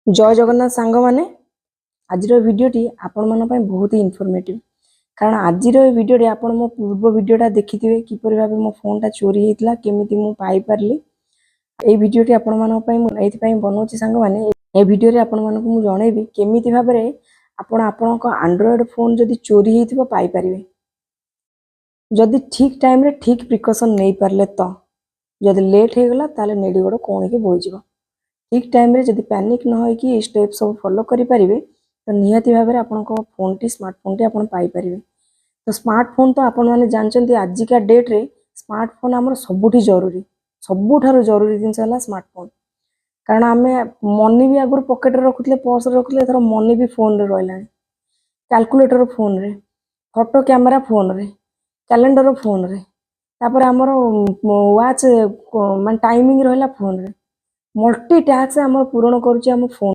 जय जगन्नाथ सांग माने आज भिडटी आपण मन बहुत ही इनफॉर्मेटिव कारण आज भिडियो आपण मो पूर्व भिडियोटा देखि थे किपर भाव मो फोनटा चोरी होता केमी मुझे पाइपारि ये भिडियोटी आपण मैं बनाऊँ सांग मैंने ये भिडियो आपण मानक मुझे जनइबी केमी भाव में आपण एंड्रॉइड फोन जदि चोरी हो पाइपर जदि ठीक टाइम रे ठीक प्रिकॉशन नहीं पारे तो जदि लेट हो गला ताले नेडी गोड़ कौन के बोईज ठीक टाइम रे जदि पैनिक न हो कि स्टेप सब फॉलो करि परिबे तो निहाती भाव में आपण फोन टी स्मार्टफोन टी आपण पाई परिबे। तो स्मार्टफोन तो आपण माने जानचंती आजिका डेट रे स्मार्टफोन हमर सबुठी जरूरी सबुठारु जरूरी जिनस है स्मार्टफोन कारण आमे मनी भी आगुर पॉकेट रे रखुतले पर्स रे रखुतले एथर मनी भी फोन रे रहलानी कैलकुलेटर फोन रे फोटो कैमेरा फोन रे कैलेंडर फोन रे तापर हमर वाच मान टाइमिंग रहला फोन रे मल्टी टास्क आम पूरण करुचे आम फोन।